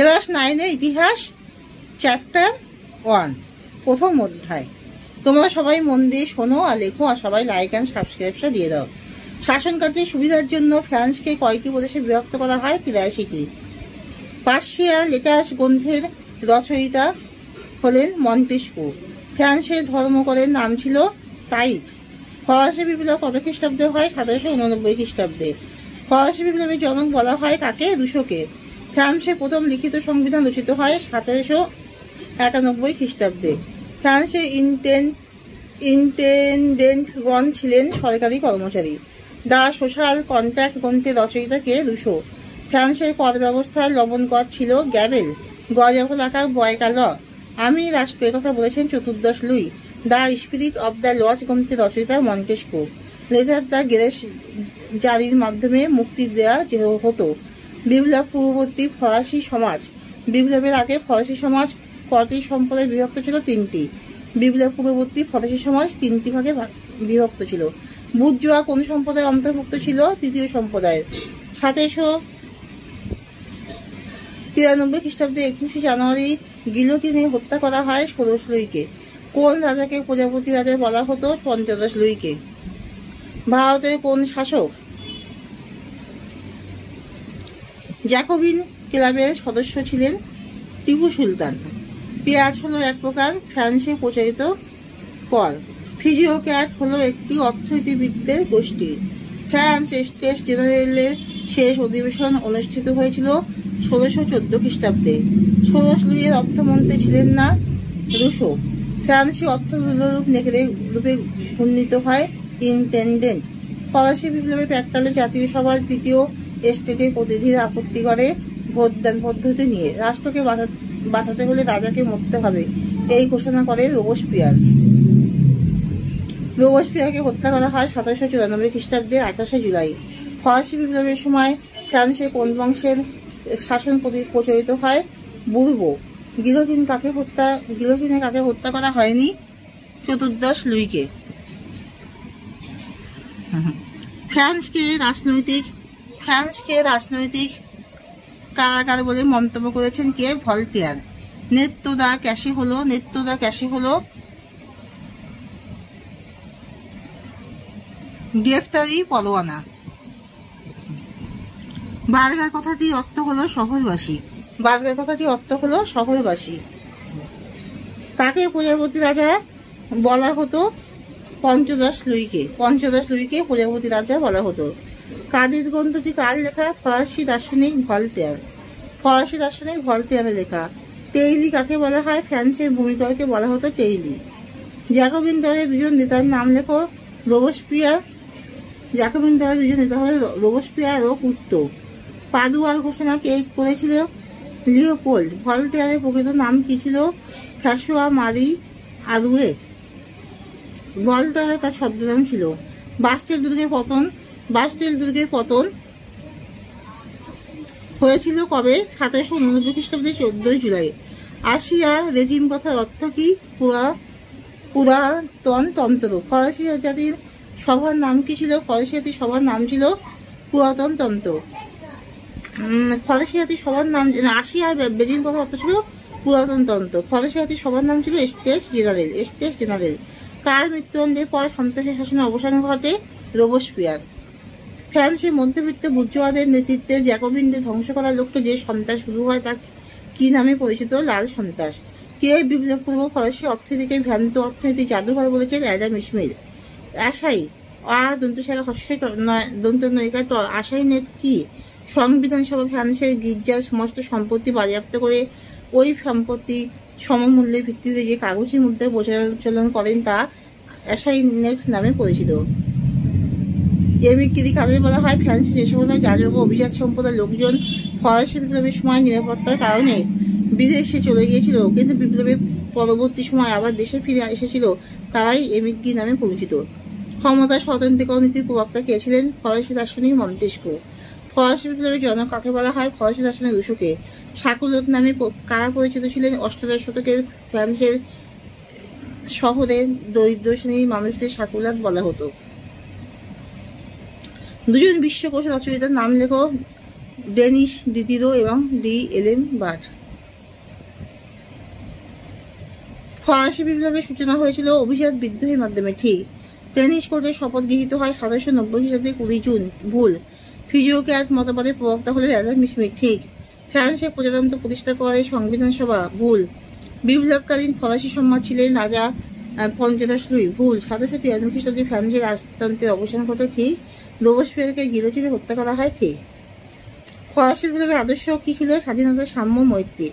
Class 9-এর ইতিহাস chapter 1 প্রথম অধ্যায়। তোমরা সবাই মন দিয়ে শোনো আর লেখো, আর সবাই লাইক অ্যান্ড সাবস্ক্রাইবটা দিয়ে দাও। শাসন কার্যের সুবিধার জন্য ফ্রান্সকে কয়টি প্রদেশে বিভক্ত করা হয়? 83টি। পার্সিয়া লেটাস গ্রন্থের রচয়িতা হলেন মন্টেস্কু। ফ্রান্সের ধর্মকরের নাম ছিল টাইট। ফরাসি বিপ্লব কত খ্রিস্টাব্দে হয়? 1789 খ্রিস্টাব্দে। ফরাসি বিপ্লবের জনক বলা হয় কাকে? রুশোকে। ফ্রান্সের প্রথম লিখিত সংবিধান রচিত হয় 1791 খ্রিস্টাব্দে। ফ্রান্সের ইন্টেন্ডেন্টগণ ছিলেন সরকারি কর্মচারী। দ্য সোশ্যাল কন্ট্রাক্ট গ্রন্থের রচয়িতা কে? রুশো। ফ্রান্সের কর ব্যবস্থায় লবণ কর ছিল গ্যাবেল, গজফলাকার বয়কা ল। আমি রাষ্ট্র কথা বলেছেন চতুর্দশ Louis. The Spirit of the Laws গ্রন্থের রচয়িতা মন্টেস্কু। লেটার দ্য গ্রেস জারির মাধ্যমে মুক্তি দেওয়া হতো। বিপ্লব পূর্ববর্তী ফরাসি সমাজ। বিপ্লবের আগে ফরাসি সমাজ কটি সম্প্রদায় বিভক্ত ছিল? 3টি। বিপ্লব পূর্ববর্তী ফরাসি সমাজ 3টি ভাগে বিভক্ত ছিল। বুর্জোয়া কোন সম্প্রদায়ের অন্তর্ভুক্ত ছিল? তৃতীয় সম্প্রদায়ের। 1793 খ্রিস্টাব্দে 21শে জানুয়ারি গিলোটিনে হত্যা করা হয় 16 লুইকে। কোন রাজাকে প্রজাপতি রাজা বলা হতো? 15 লুইকে। ভারতের কোন শাসক জ্যাকোবিন ক্লাবের সদস্য ছিলেন? টিপু সুলতান। পেঁয়াজ হলো এক প্রকার ফ্রান্সে প্রচলিত কর। ফিজিওক্র্যাট হলো একটি অর্থনীতিবিদদের গোষ্ঠী। ফ্রান্স স্টেটস জেনারেলের শেষ অধিবেশন অনুষ্ঠিত হয়েছিল 1614 খ্রিস্টাব্দে। 16 লুইয়ের অর্থমন্ত্রী ছিলেন না রুশো। ফ্রান্সি অর্থ রূপে ঘূর্ণিত হয় ইন্টেন্ডেন্ট। ফরাসি বিপ্লবের প্রাক্কালে জাতীয় সভার তৃতীয় স্টেটের প্রতিনিধিরা আপত্তি করে ভোটদান পদ্ধতি নিয়ে। রাষ্ট্রকে বাঁচাতে হলে রাজাকে মরতে হবে, এই ঘোষণা করে রোবসপিয়ার। রোবসপিয়ারকে হত্যা করা হয় 1794 খ্রিস্টাব্দের 28 জুলাই। ফরাসি বিপ্লবের সময় ফ্রান্সের কোন বংশের শাসন প্রচলিত হয়? বুর্বো। গিলোটিনে কাকে হত্যা করা হয়নি? 14 লুইকে। ফ্রান্সকে রাজনৈতিক কারাগার বলে মন্তব্য করেছেন কে? ভলতেয়ার। নেত্য দা ক্যাশে হলো গ্রেফতারি পরোয়ানা। বার্গার কথাটির অর্থ হলো শহরবাসী। কাকে প্রজাপতি রাজা বলা হতো? 15 লুইকে প্রজাপতি রাজা বলা হতো। কাদির গ্রন্থটি কার লেখা? ফরাসি দার্শনিক ভলতেয়ারের লেখা। টেইলি কাকে বলা হয়? ফ্রান্সের ভূমিকরকে বলা হতো টেইলি। জ্যাকোবিন দলের দুজন নেতার নাম লেখো। রোবসপিয়ার ও কুত্তো। পাদুয়ার ঘোষণা কে করেছিল? লিওপোল্ড। ভলতেয়ারের প্রকৃত নাম কি ছিল? ফ্রাঁসোয়া মারি আদুয়ে। ভলতেয়ার তার ছদ্মনাম ছিল। বাস্টেল দুর্গের পতন হয়েছিল কবে? 1789 খ্রিস্টাব্দে 14 জুলাই। আসিয়া রেজিম কথার অর্থ কি? পুরাতন তন্ত্র। ফরাসি জাতির সভার নাম কি ছিল? পুরাতন তন্ত্র। ফরাসি জাতির সভার নাম আসিয়া রেজিম কথার অর্থ ছিল পুরাতন তন্ত্র। ফরাসি জাতির সভার নাম ছিল স্টেটস জেনারেল। কার মৃত্যুদণ্ডের পর সন্ত্রাসী শাসনের অবসান ঘটে? রোবসপিয়ার। ফ্রান্সের মধ্যবিত্ত বুর্জোয়াদের নেতৃত্বে জ্যাকোবিনদের ধ্বংস করার লক্ষ্যে যে সন্ত্রাস শুরু হয় তা কি নামে পরিচিত? লাল সন্ত্রাস। কে বিপ্লব পূর্ব ফরাসি অর্থনীতিকে ভ্রান্ত অর্থনীতি জাদুঘর বলেছেন? Adam Smith. আশাই আশাই নেট কি? সংবিধান সভা ফ্রান্সের গির্জার সমস্ত সম্পত্তি বাজেয়াপ্ত করে ওই সম্পত্তি সমমূল্যের ভিত্তিতে যে কাগজী মুদ্রায় প্রচলন করেন তা আশাই নেট নামে পরিচিত। এমিগ্রি কাদের বলা হয়? ফ্রান্সে যে সমস্ত যাজক ও অভিজাত সম্প্রদায়ের লোকজন ফরাসি বিপ্লবের সময় নিরাপত্তার কারণে বিদেশে চলে গিয়েছিল, কিন্তু বিপ্লবের পরবর্তী সময় আবার দেশে ফিরে এসেছিল, তারাই এমিগ্রি নামে পরিচিত। ক্ষমতা স্বতন্ত্রীকরণ নীতির প্রবক্তা কে ছিলেন? ফরাসি দার্শনিক মন্টেস্কু। ফরাসি বিপ্লবের জনক কাকে বলা হয়? ফরাসি দার্শনিক রুশোকে। শাকুলট নামে কারা পরিচিত ছিলেন? 18 শতকের ফ্রান্সের শহরে দরিদ্র শ্রেণীর মানুষদের শাকুলাট বলা হতো। দুজন বিশ্বকোষ রচয়িতার নাম লেখো। ডেনিশ দিদিরো এবং ডি এলএম বার্ট। ফরাসি বিপ্লবের সূচনা হয়েছিল অভিজাত বিদ্রোহের মাধ্যমে, ঠিক। ডেনিশ কোর্টে শপথ গৃহীত হয় 1790 খ্রিস্টাব্দে 20 জুন, ভুল। ফিজিওক্র্যাট মতবাদের প্রবক্তা হলেন অ্যাডাম স্মিথ, ঠিক। ফ্রান্সে প্রজাতন্ত্র প্রতিষ্ঠা করে সংবিধান সভা, ভুল। বিপ্লবকালীন ফরাসি সম্রাট ছিলেন রাজা পঞ্চদশ লুই, ভুল। 1793 খ্রিস্টাব্দে ফ্রান্সের রাজতন্ত্রের অবসান ঘটে, ঠিক। রোবসপিয়ারকে গিলোটিনে হত্যা করা হয়, ঠিক। ফরাসি বিপ্লবের আদর্শ কি ছিল? স্বাধীনতা, সাম্য, মৈত্রী।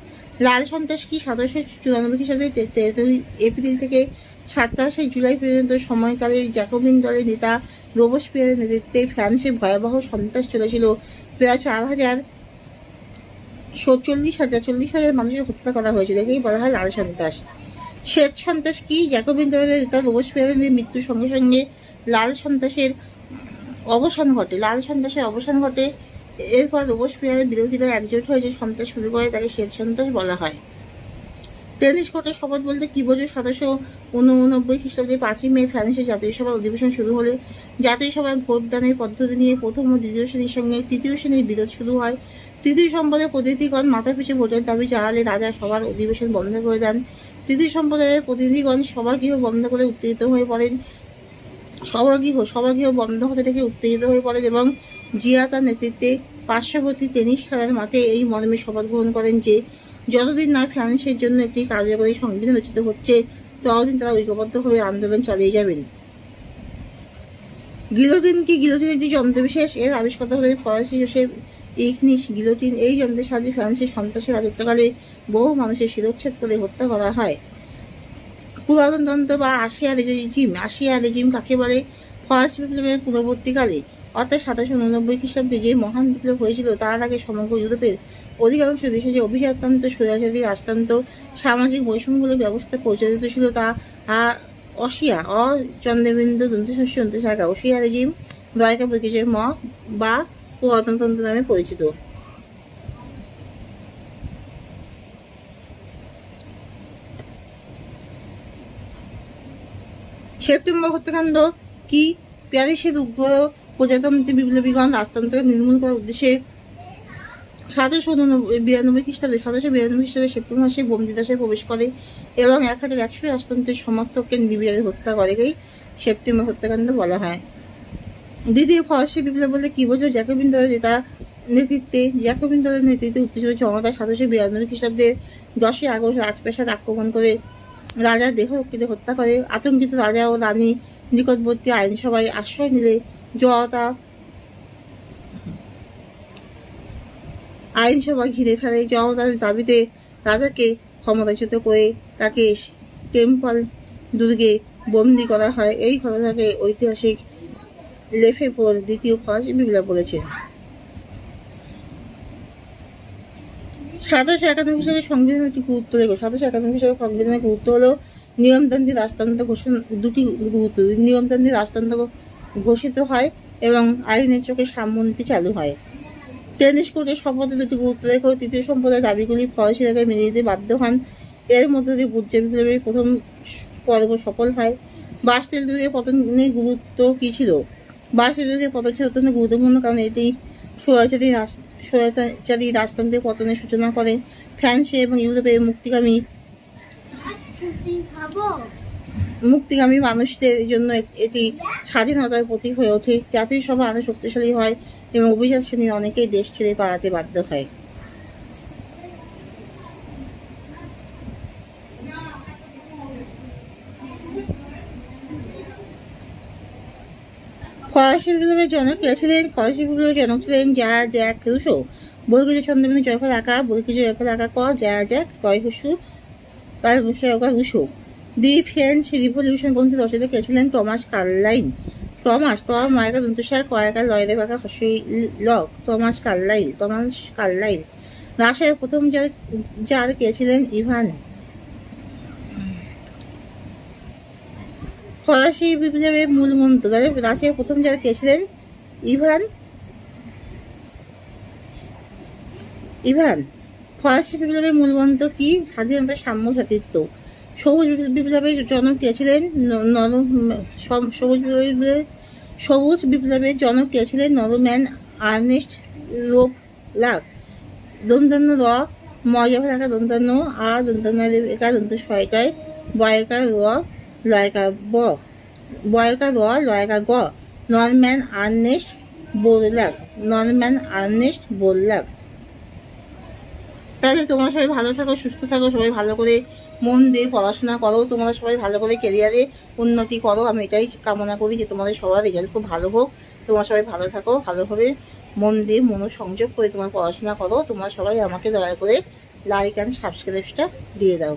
লাল সন্ত্রাস কি? 1794 খ্রিস্টাব্দে 13 এপ্রিল থেকে 27 জুলাই পর্যন্ত সময়কালে জ্যাকোবিন দলের নেতা রোবসপিয়ারের নেতৃত্বে ফ্রান্সে ভয়াবহ সন্ত্রাস চলেছিল। প্রায় 40,000 মানুষের হত্যা করা হয়েছিল। একেই বলা হয় লাল সন্ত্রাস। শ্বেত সন্ত্রাস কি? জ্যাকোবিন দলের নেতা রোবসপিয়ারের মৃত্যুর সঙ্গে সঙ্গে লাল সন্ত্রাসের অবসান ঘটে। এরপর রোবসপিয়ারের বিরোধীরা একজোট হয়ে যে সন্ত্রাস শুরু করে তাকে শ্বেত সন্ত্রাস বলা হয়। ডেনিশ কোর্টের শপথ বলতে কি বোঝো? 1789 খ্রিস্টাব্দে 5 মে ফ্রান্সের জাতীয় সভার অধিবেশন শুরু হলে জাতীয় সভায় ভোটদানের পদ্ধতি নিয়ে প্রথম ও দ্বিতীয় শ্রেণীর সঙ্গে তৃতীয় শ্রেণীর বিরোধ শুরু হয়। তৃতীয় সম্প্রদায়ের প্রতিনিধিগণ মাথাপিছু ভোটের দাবি জানালে রাজা সভার অধিবেশন বন্ধ করে দেন। তৃতীয় সম্প্রদায়ের প্রতিনিধিগণ সভাগৃহ বন্ধ করে উত্তেজিত হয়ে পড়েন। সভাগৃহ বন্ধ হতে থেকে উত্তেজিত হয়ে পড়েন এবং জিয়া তার নেতৃত্বে পার্শ্ববর্তী টেনিস খেলার মাঠে এই মর্মে শপথ গ্রহণ করেন যে যতদিন না ফ্রান্সের জন্য একটি কার্যকরী সংবিধান রচিত হচ্ছে ততদিন তারা ঐক্যবদ্ধভাবে আন্দোলন চালিয়ে যাবেন। গিলোটিন কি? গিলোটিন একটি যন্ত্রবিশেষ। এর আবিষ্কর্তা হলেন ফরাসি জোসেফ ইগনিস গিলোটিন। এই যন্ত্রের সাহায্যে ফ্রান্সের সন্ত্রাসের রাজত্বকালে বহু মানুষের শিরোচ্ছেদ করে হত্যা করা হয়। পুরাতনতন্ত্র বা আসিয়া রেজিম কাকে বলে? ফরাসি বিপ্লবের পূর্ববর্তীকালে অর্থাৎ 1789 খ্রিস্টাব্দে যে মহান বিপ্লব হয়েছিল তার আগে সমগ্র ইউরোপের অধিকাংশ দেশে যে অভিজাততন্ত্র, স্বৈরাচারী রাজতন্ত্র, সামাজিক বৈষম্যমূলক ব্যবস্থা প্রচলিত ছিল তা চন্দ্রবিন্দু অসিয়া রেজিম দয়কা ব্রিটিশের বা পুরাতনতন্ত্র নামে পরিচিত। সেপ্টেম্বর হত্যাকাণ্ড কি? প্যারিসের উগ্র প্রজাতন্ত্রী বিপ্লবীগণ রাজতন্ত্রকে নির্মূল করার উদ্দেশ্যে 1792 খ্রিস্টাব্দে সেপ্টেম্বর মাসে বন্দিদাসে প্রবেশ করে এবং 1100 রাজতন্ত্রের সমর্থককে নির্বিচারে হত্যা করে। সেপ্টেম্বর হত্যাকাণ্ড বলা হয়। দ্বিতীয় ফরাসি বিপ্লব বলে কি বোঝো? জ্যাকোবিন দলের নেতৃত্বে উত্তেজিত জনতা 1792 খ্রিস্টাব্দে 10 আগস্ট রাজপ্রাসাদ আক্রমণ করে রাজার দেহরক্ষীদের হত্যা করে। আতঙ্কিত রাজা ও রানী নিকটবর্তী আইনসভায় আশ্রয় নিলে জনতা আইনসভা ঘিরে ফেলে। জনতার দাবিতে রাজাকে ক্ষমতাচ্যুত করে তাকে টেম্পল দুর্গে বন্দী করা হয়। এই ঘটনাকে ঐতিহাসিক লেফেভ্র দ্বিতীয় ফরাসি বিপ্লব বলেছেন। 1791 সালে সংবিধানের একটি গুরুত্ব দেখো। 1791 সালে সংবিধানের গুরুত্ব হলো নিয়মতান্ত্রিক রাজতন্ত্র নিয়মতান্ত্রিক রাজতন্ত্র ঘোষিত হয় এবং আইনের চোখে সাম্যনীতি চালু হয়। টেনিস কোর্টের শপথে দুটি গুরুত্ব দেখো। তৃতীয় সম্প্রদায়ের দাবিগুলি ফরাসিরাকে মেনে নিতে বাধ্য হন। এর মধ্যে দিয়ে বুর্জোয়া বিপ্লবের প্রথম পর্ব সফল হয়। বাস্তিল দুর্গের পতনের গুরুত্ব কি ছিল? বাস্তিল দুর্গের পতন ছিল অত্যন্ত গুরুত্বপূর্ণ, কারণ এটি স্বৈরাচারী রাজতন্ত্রের পতনের সূচনা করে। ফ্রান্সে এবং ইউরোপের মুক্তিগামী মানুষদের জন্য এটি স্বাধীনতার প্রতীক হয়ে ওঠে। জাতীয় সভা আরো শক্তিশালী হয় এবং অভিজাত শ্রেণীর অনেকেই দেশ ছেড়ে পালাতে বাধ্য হয়। ফরাসি বিপ্লবের জনক কে ছিলেন? ফরাসি বিপ্লবের জনক ছিলেন জ্যাক রুসো। বর্গীয় চন্দ্রবিন্দু জয়ফল আঁকা, বর্গীয় জয়ফল আঁকা ক জ্যাক কয় হুসু তার রুসো। দি ফ্রেঞ্চ রিভলিউশন গ্রন্থের রচয়িতা কে ছিলেন? Thomas Carlyle. মায়কা দন্তসার কয়েকা লয়রে বাঁকা হসই লক টমাস কার্লাইল। রাশিয়ার প্রথম জার কে ছিলেন? ইভান। ফরাসি বিপ্লবের মূল মন্ত্র। রাশিয়ার প্রথম জার কে ছিলেন? ইভান। ফরাসি বিপ্লবের মূল মন্ত্র কি? স্বাধীনতা, সাম্য, ভ্রাতৃত্ব। সবুজ বিপ্লবের জনক কে ছিলেন? সবুজ বিপ্লবের জনক কে ছিলেন? Norman Ernst lakh. দন্তান্ন র মজা ফেলাকা দন্তান্ন আ দন্তান্ন একা দন্ত ছয়কায় বয়কা র লয়কা ব বয়কা র লয়কা গ নরম্যান আর্নেস্ট বোরলাগ নরম্যান আর্নেস্ট বোরলাগ। তাহলে তোমরা সবাই ভালো থাকো, সুস্থ থাকো, সবাই ভালো করে মন দিয়ে পড়াশোনা করো, তোমরা সবাই ভালো করে ক্যারিয়ারে উন্নতি করো। আমি এটাই কামনা করি যে তোমাদের সবার রেজাল্ট খুব ভালো হোক। তোমরা সবাই ভালো থাকো, ভালোভাবে মন দিয়ে মনোসংযোগ করে তোমার পড়াশোনা করো। তোমরা সবাই আমাকে দয়া করে লাইক অ্যান্ড সাবস্ক্রাইবটা দিয়ে দাও।